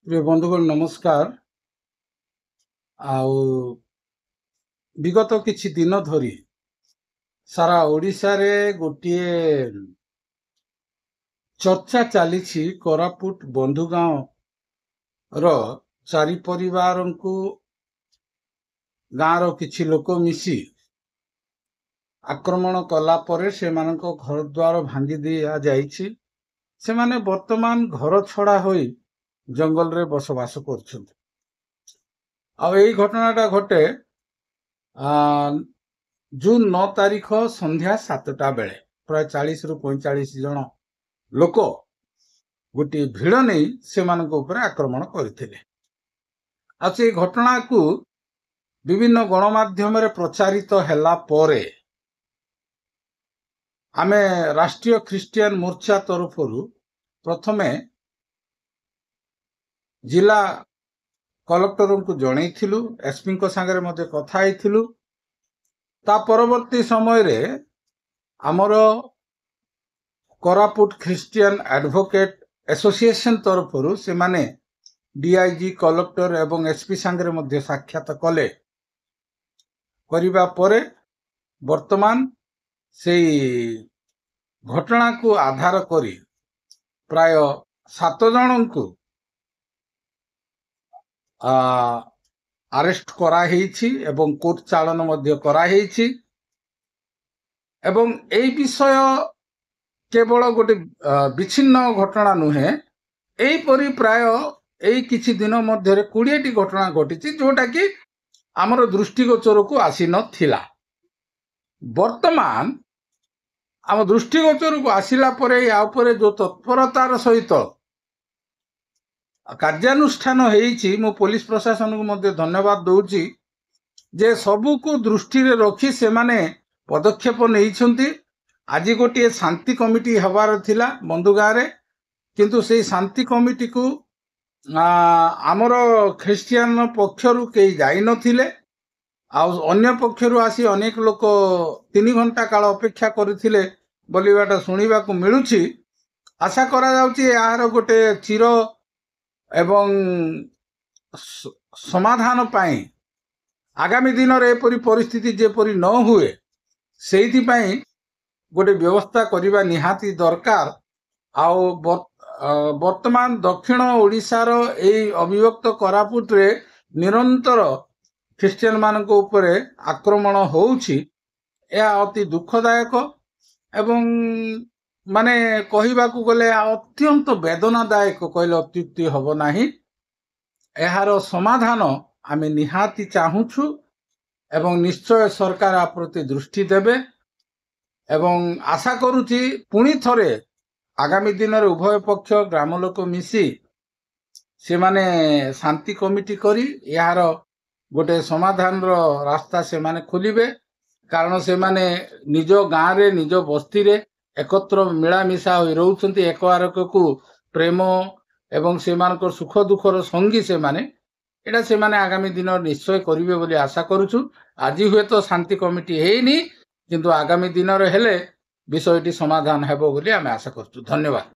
प्रिय बंधुगण नमस्कार। आउ विगत किछि दिन धरी सारा ओडिशा रे गोटिए चर्चा चली कोरापुट बंधुगांव रो चारि परिवार को गाँव रो किछि लोक मिसी आक्रमण कला परे से मानको घर द्वार भांगी दिया जाइछि। से माने वर्तमान घर छड़ा होई जंगल रे बसवास करछन्ति। आ एई घटनाटा घटे जून 9 तारीख संध्या 7टा बेले प्राय 40 रु 45 जन लोक गोटे भिड़ नहीं से आक्रमण करथिले। आ से घटना को विभिन्न गणमाध्यम रे प्रचारित हैला परे आमे राष्ट्रीय ख्रिस्टियन मोर्चा तरफरु प्रथमे जिला कलेक्टर को जनइथिलु, एसपी को संगे मते कथा आइथिलु। ता परवर्ती समय रे आमर कोरापुट ख्रिस्टियन एडवोकेट एसोसिएशन तरफरु से माने डीआईजी कलेक्टर एवं एसपी संगे मते साक्षात कले करिबा परे वर्तमान से घटना को आधार करी प्राय 7 जन को अरेस्ट करा हेछि एवं कोर्ट चालन मध्य करा हेछि। एवं एई विषय केवल गोटे विच्छिन्न घटना नुहे, एई परि प्राय एई किछि दिन मध्य 20 टी घटना घटिछि जोटा कि हमर दृष्टिगोचर को आसी नथिला। वर्तमान आम दृष्टिगोचर को आसिला परे या उपरे जो तत्परतार सहित कार्यानुष्ठान हेछि, मो पुलिस प्रशासन को मध्य धन्यवाद दउछि जे सबू को दृष्टि रे रखी से माने पदक्षेप नैछन्ति। आज गोटे शांति कमिटी हबार थिला बंधुगाँ रे, किंतु से शांति कमिटी को आमर ख्रिस्टियन पक्षरु केही जाई नथिले। अन्य पक्षरु आसी अनेक लोक 3 घंटा काल अपेक्षा करथिले बोलिबाटा सुनिबा को मिलुछि। आशा करा जाउछि यार गोटे चिर एवं समाधान पाई आगामी दिन रे एपरि परिस्थिति जेपरि न हुए सेहिति पाई गोटे व्यवस्था करिबा निहाती दरकार। आउ वर्तमान दक्षिण ओडिशा रो एई अविभक्त कोरापुट रे निरंतर ख्रिस्टियन मानक उपरे आक्रमण होउछि। या अति दुखदायक एवं माने कहिबा को गले अत्यंत वेदनादायक कहले अत्युक्ति हबो नाही। एहार समाधान आमे निहाती चाहुछु एवं निश्चय सरकार आ प्रति दृष्टि देबे एवं आशा करूची पुणी थरे आगामी दिन रे उभय पक्ष ग्राम लोक मिसी से माने शांति कमिटी करी यार गोटे समाधान रो रास्ता से माने खोलिबे। कारण से माने निज गाँ रे निज बस्ती रे एकत्र मिलामिशा होई रहउछन्ति, एक आरक को प्रेम एवं से मानकर सुख दुखर संगी से माने एटा से माने आगामी दिन निश्चय करिवे बोली आशा करूछु। आज हुए तो शांति कमिटी हेइनी, किंतु आगामी दिन रे हेले विषयटी समाधान हेबो बोली आमे आशा करछु। धन्यवाद।